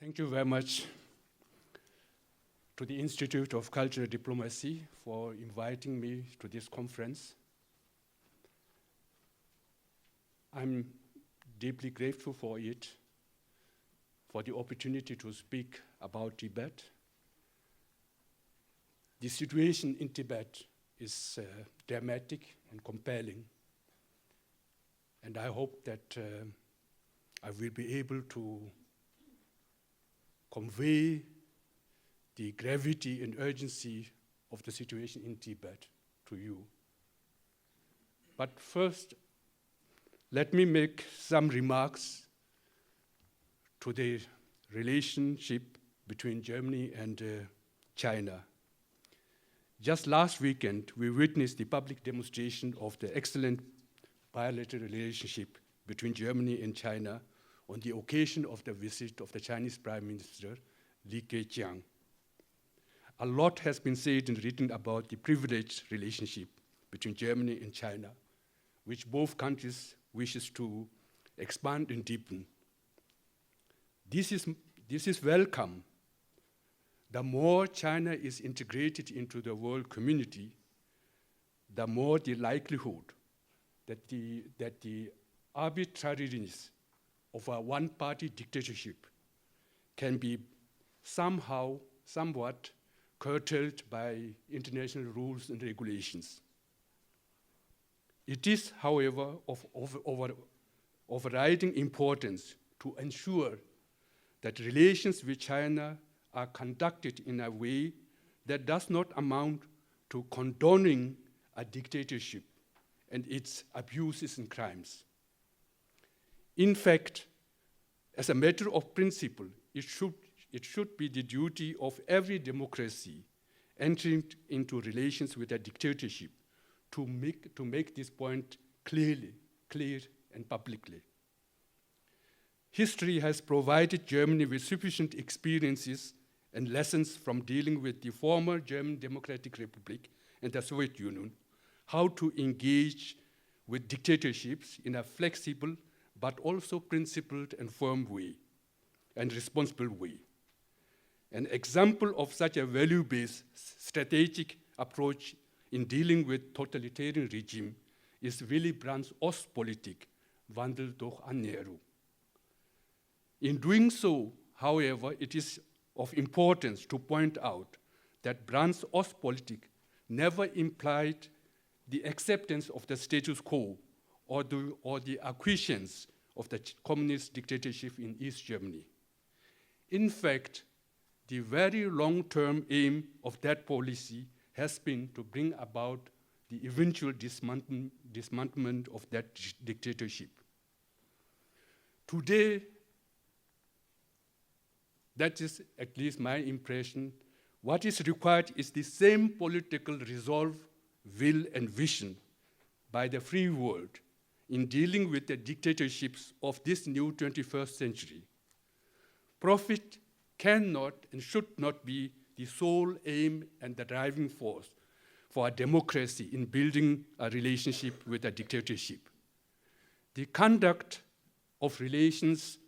Thank you very much to the Institute of Cultural Diplomacy for inviting me to this conference. I'm deeply grateful for it, for the opportunity to speak about Tibet. The situation in Tibet is dramatic and compelling, and I hope that I will be able to convey the gravity and urgency of the situation in Tibet to you. But first, let me make some remarks to the relationship between Germany and China. Just last weekend, we witnessed the public demonstration of the excellent bilateral relationship between Germany and China on the occasion of the visit of the Chinese Prime Minister, Li Keqiang. A lot has been said and written about the privileged relationship between Germany and China, which both countries wishes to expand and deepen. This is welcome. The more China is integrated into the world community, the more the likelihood that the arbitrariness of a one-party dictatorship can be somewhat curtailed by international rules and regulations. It is, however, of overriding importance to ensure that relations with China are conducted in a way that does not amount to condoning a dictatorship and its abuses and crimes. In fact, as a matter of principle, it should be the duty of every democracy entering into relations with a dictatorship to make this point clear and publicly. History has provided Germany with sufficient experiences and lessons from dealing with the former German Democratic Republic and the Soviet Union, how to engage with dictatorships in a flexible but also principled and firm way and responsible way. An example of such a value-based strategic approach in dealing with totalitarian regime is Willy Brandt's Ostpolitik, Wandel durch Annäherung. In doing so, however, it is of importance to point out that Brandt's Ostpolitik never implied the acceptance of the status quo or the acquiescence of the communist dictatorship in East Germany. In fact, the very long-term aim of that policy has been to bring about the eventual dismantlement of that dictatorship. Today, that is at least my impression, what is required is the same political resolve, will, and vision by the free world in dealing with the dictatorships of this new 21st century. Profit cannot and should not be the sole aim and the driving force for a democracy in building a relationship with a dictatorship. The conduct of relations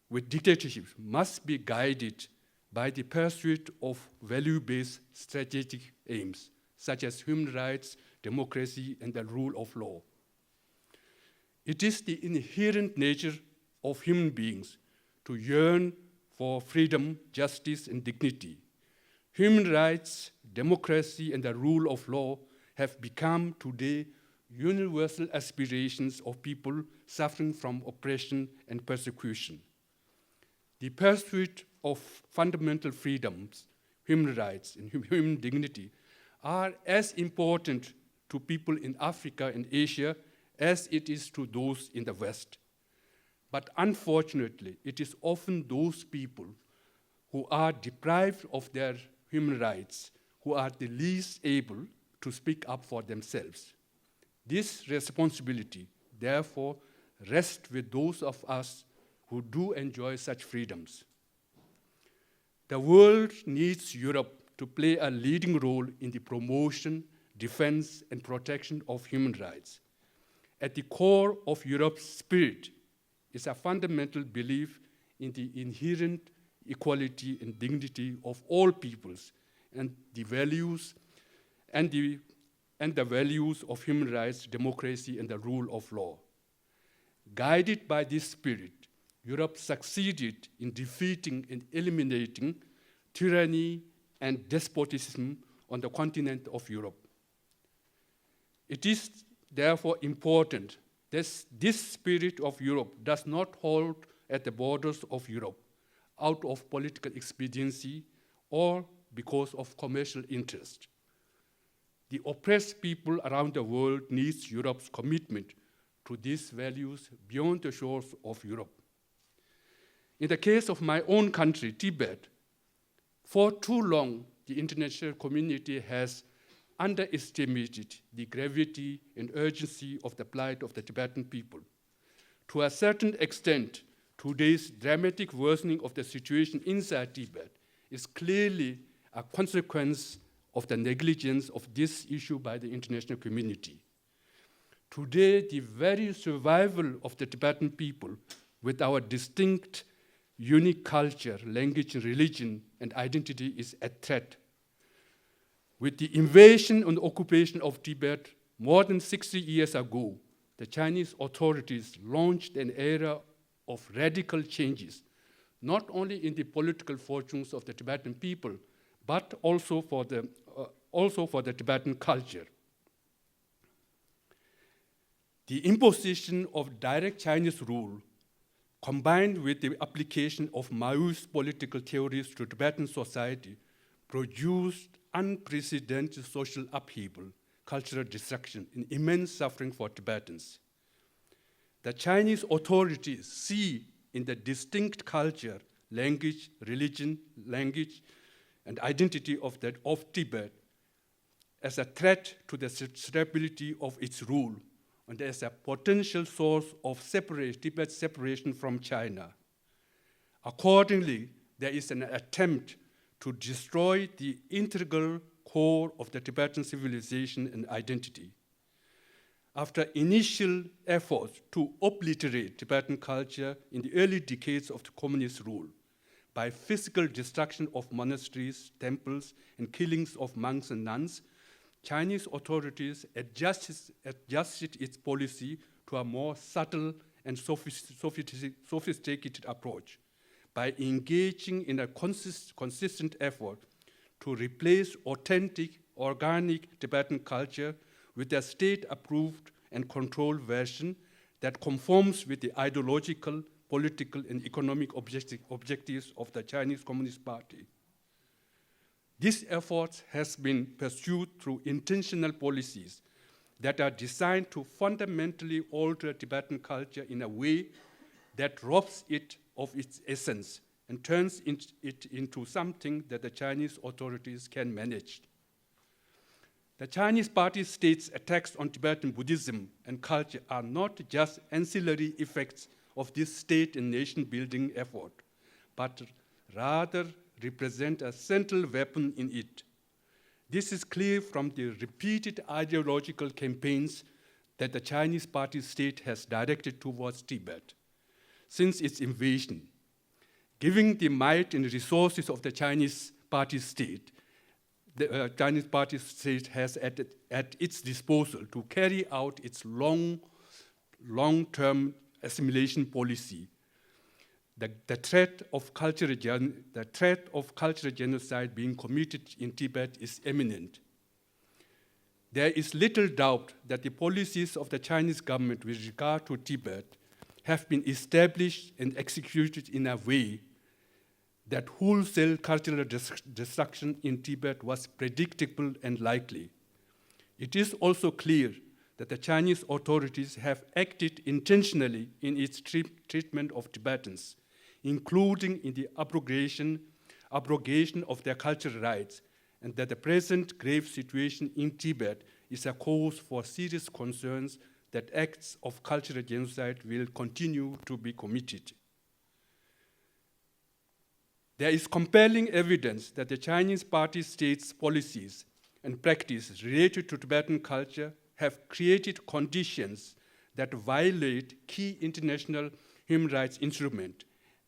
with dictatorships must be guided by the pursuit of value-based strategic aims, such as human rights, democracy, and the rule of law. It is the inherent nature of human beings to yearn for freedom, justice, and dignity. Human rights, democracy, and the rule of law have become today universal aspirations of people suffering from oppression and persecution. The pursuit of fundamental freedoms, human rights, and human dignity are as important to people in Africa and Asia as it is to those in the West. But unfortunately, it is often those people who are deprived of their human rights who are the least able to speak up for themselves. This responsibility, therefore, rests with those of us who do enjoy such freedoms. The world needs Europe to play a leading role in the promotion, defense, and protection of human rights. At the core of Europe's spirit is a fundamental belief in the inherent equality, and dignity of all peoples, and the values of human rights, democracy, and the rule of law. Guided by this spirit, Europe succeeded in defeating and eliminating tyranny and despotism on the continent of Europe. It is therefore important that this spirit of Europe does not hold at the borders of Europe out of political expediency or because of commercial interest. The oppressed people around the world need Europe's commitment to these values beyond the shores of Europe. In the case of my own country, Tibet, for too long, the international community has underestimated the gravity and urgency of the plight of the Tibetan people. To a certain extent, today's dramatic worsening of the situation inside Tibet is clearly a consequence of the negligence of this issue by the international community. Today, the very survival of the Tibetan people with our distinct, unique culture, language, religion, and identity is at threat. With the invasion and occupation of Tibet more than 60 years ago, the Chinese authorities launched an era of radical changes, not only in the political fortunes of the Tibetan people, but also for the Tibetan culture. The imposition of direct Chinese rule, combined with the application of Maoist political theories to Tibetan society, produced unprecedented social upheaval, cultural destruction, and immense suffering for Tibetans. The Chinese authorities see in the distinct culture, language, religion, and identity of Tibet as a threat to the stability of its rule and as a potential source of Tibet's separation from China. Accordingly, there is an attempt to destroy the integral core of the Tibetan civilization and identity. After initial efforts to obliterate Tibetan culture in the early decades of the communist rule, by physical destruction of monasteries, temples, and killings of monks and nuns, Chinese authorities adjusted its policy to a more subtle and sophisticated approach by engaging in a consistent effort to replace authentic, organic Tibetan culture with a state-approved and controlled version that conforms with the ideological, political, and economic objectives of the Chinese Communist Party. This effort has been pursued through intentional policies that are designed to fundamentally alter Tibetan culture in a way that robs it of its essence and turns it into something that the Chinese authorities can manage. The Chinese Party state's attacks on Tibetan Buddhism and culture are not just ancillary effects of this state and nation-building effort, but rather represent a central weapon in it. This is clear from the repeated ideological campaigns that the Chinese Party state has directed towards Tibet since its invasion. Given the might and resources of the Chinese Party state, the Chinese Party state has at its disposal to carry out its long-term assimilation policy. The threat of cultural genocide being committed in Tibet is imminent. There is little doubt that the policies of the Chinese government with regard to Tibet have been established and executed in a way that wholesale cultural destruction in Tibet was predictable and likely. It is also clear that the Chinese authorities have acted intentionally in its treatment of Tibetans, including in the abrogation of their cultural rights, and that the present grave situation in Tibet is a cause for serious concerns that acts of cultural genocide will continue to be committed. There is compelling evidence that the Chinese Party state's policies and practices related to Tibetan culture have created conditions that violate key international human rights instruments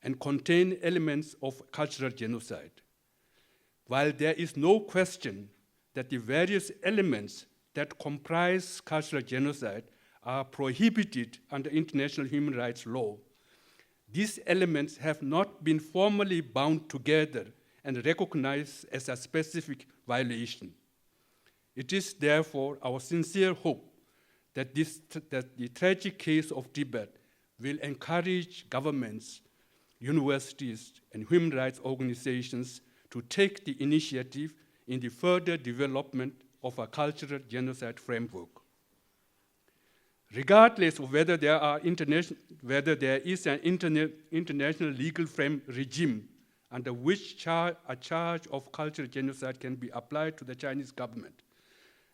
and contain elements of cultural genocide. While there is no question that the various elements that comprise cultural genocide are prohibited under international human rights law, these elements have not been formally bound together and recognized as a specific violation. It is therefore our sincere hope that the tragic case of Tibet will encourage governments, universities, and human rights organizations to take the initiative in the further development of a cultural genocide framework. Regardless of whether there is an international legal regime under which a charge of cultural genocide can be applied to the Chinese government,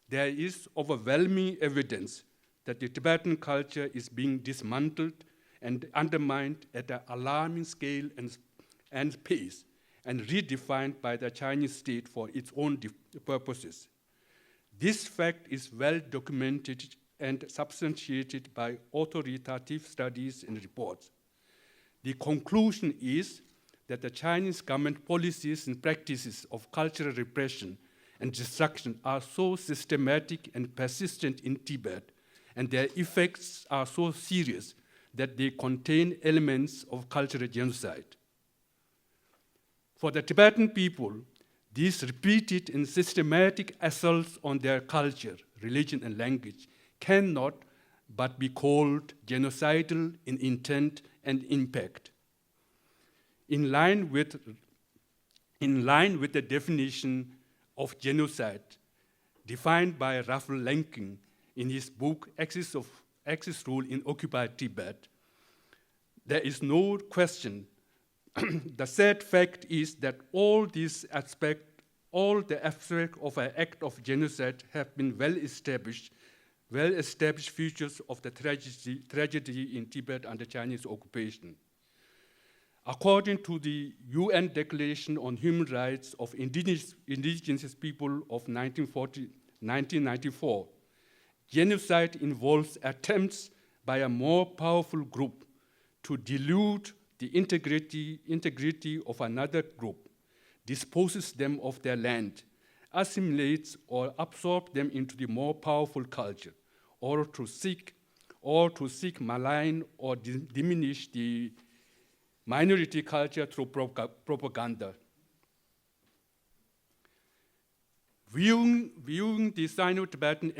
there is overwhelming evidence that the Tibetan culture is being dismantled and undermined at an alarming scale and pace, and redefined by the Chinese state for its own purposes. This fact is well documented and substantiated by authoritative studies and reports. The conclusion is that the Chinese government policies and practices of cultural repression and destruction are so systematic and persistent in Tibet, and their effects are so serious that they contain elements of cultural genocide. For the Tibetan people, these repeated and systematic assaults on their culture, religion, and language cannot but be called genocidal in intent and impact. In line with the definition of genocide defined by Raphael Lemkin in his book Axis Rule in Occupied Tibet, there is no question. The sad fact is that all the aspects of an act of genocide have been well-established features of the tragedy in Tibet under Chinese occupation. According to the UN Declaration on Human Rights of Indigenous People of 1994, genocide involves attempts by a more powerful group to dilute the integrity of another group, disposes them of their land, assimilates or absorb them into the more powerful culture, or to seek malign or diminish the minority culture through propaganda. Viewing the Sino-Tibetan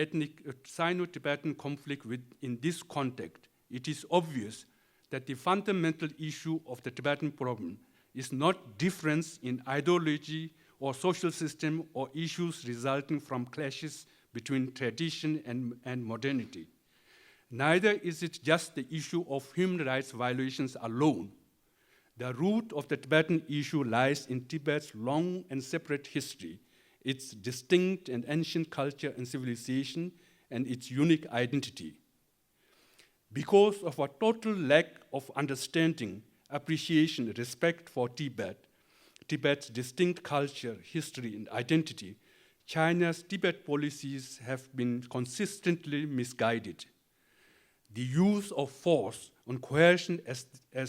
conflict in this context, it is obvious that the fundamental issue of the Tibetan problem is not difference in ideology or social system or issues resulting from clashes between tradition and modernity. Neither is it just the issue of human rights violations alone. The root of the Tibetan issue lies in Tibet's long and separate history, its distinct and ancient culture and civilization, and its unique identity. Because of a total lack of understanding, appreciation, respect for Tibet's distinct culture, history, and identity, China's Tibet policies have been consistently misguided. The use of force and coercion as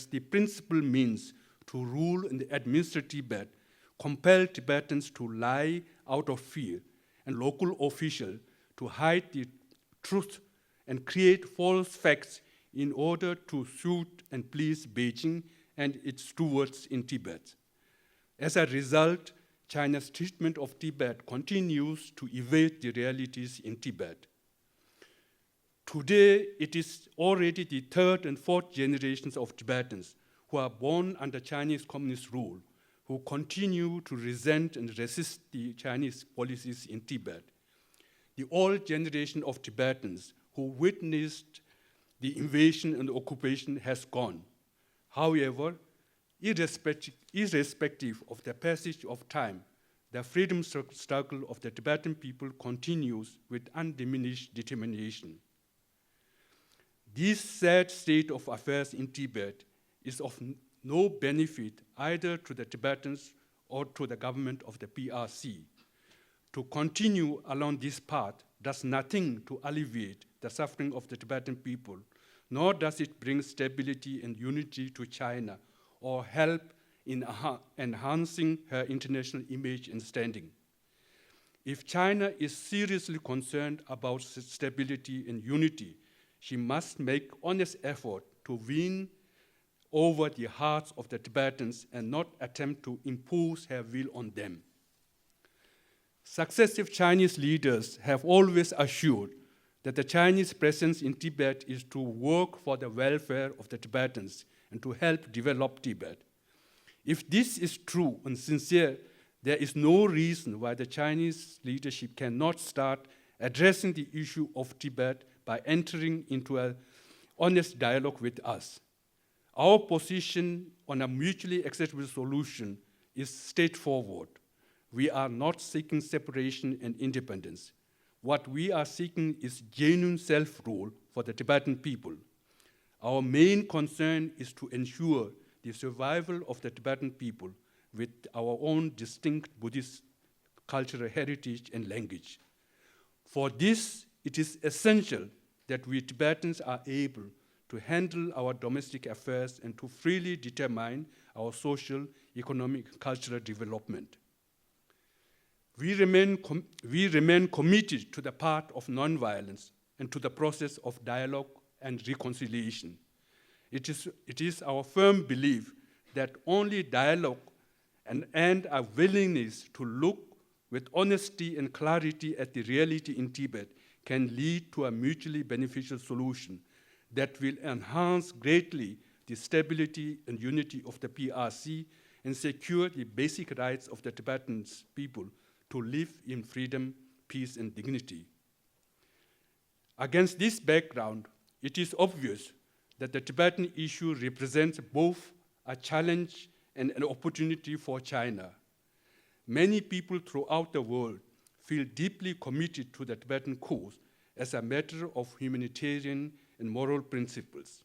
the principal means to rule and administer Tibet compel Tibetans to lie out of fear and local officials to hide the truth and create false facts in order to suit and please Beijing and its stewards in Tibet. As a result, China's treatment of Tibet continues to evade the realities in Tibet. Today, it is already the third and fourth generations of Tibetans who are born under Chinese communist rule, who continue to resent and resist the Chinese policies in Tibet. The old generation of Tibetans who witnessed the invasion and occupation has gone. However, irrespective of the passage of time, the freedom struggle of the Tibetan people continues with undiminished determination. This sad state of affairs in Tibet is of no benefit either to the Tibetans or to the government of the PRC. To continue along this path does nothing to alleviate the suffering of the Tibetan people, nor does it bring stability and unity to China or help in enhancing her international image and standing. If China is seriously concerned about stability and unity, she must make honest effort to win over the hearts of the Tibetans and not attempt to impose her will on them. Successive Chinese leaders have always assured that the Chinese presence in Tibet is to work for the welfare of the Tibetans and to help develop Tibet. If this is true and sincere, there is no reason why the Chinese leadership cannot start addressing the issue of Tibet by entering into an honest dialogue with us. Our position on a mutually acceptable solution is straightforward. We are not seeking separation and independence. What we are seeking is genuine self-rule for the Tibetan people. Our main concern is to ensure the survival of the Tibetan people with our own distinct Buddhist cultural heritage and language. For this, it is essential that we Tibetans are able to handle our domestic affairs and to freely determine our social, economic, cultural development. We remain committed to the path of nonviolence and to the process of dialogue and reconciliation. It is our firm belief that only dialogue and a willingness to look with honesty and clarity at the reality in Tibet can lead to a mutually beneficial solution that will enhance greatly the stability and unity of the PRC and secure the basic rights of the Tibetan people to live in freedom, peace, and dignity. Against this background, it is obvious that the Tibetan issue represents both a challenge and an opportunity for China. Many people throughout the world feel deeply committed to the Tibetan cause as a matter of humanitarian and moral principles.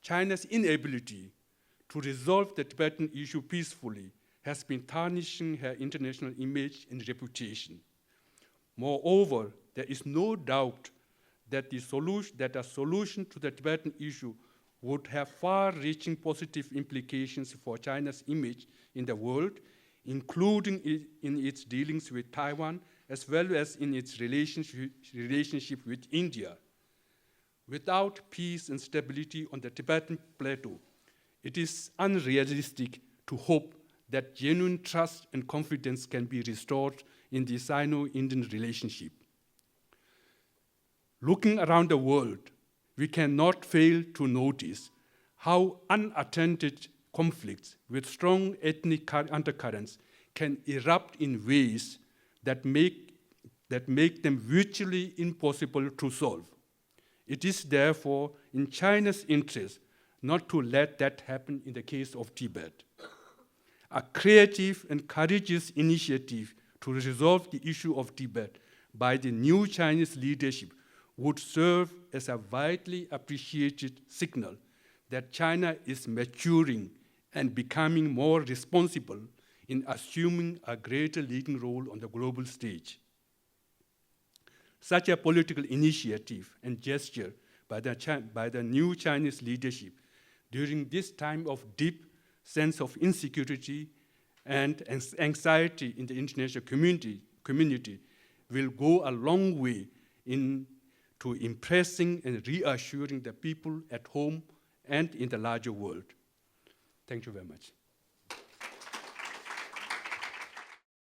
China's inability to resolve the Tibetan issue peacefully has been tarnishing her international image and reputation. Moreover, there is no doubt that a solution to the Tibetan issue would have far-reaching positive implications for China's image in the world, including in its dealings with Taiwan, as well as in its relationship with India. Without peace and stability on the Tibetan plateau, it is unrealistic to hope that genuine trust and confidence can be restored in the Sino-Indian relationship. Looking around the world, we cannot fail to notice how unattended conflicts with strong ethnic undercurrents can erupt in ways that make them virtually impossible to solve. It is therefore in China's interest not to let that happen in the case of Tibet. A creative and courageous initiative to resolve the issue of Tibet by the new Chinese leadership would serve as a widely appreciated signal that China is maturing and becoming more responsible in assuming a greater leading role on the global stage. Such a political initiative and gesture by the new Chinese leadership during this time of deep sense of insecurity and anxiety in the international community will go a long way to impressing and reassuring the people at home and in the larger world. Thank you very much.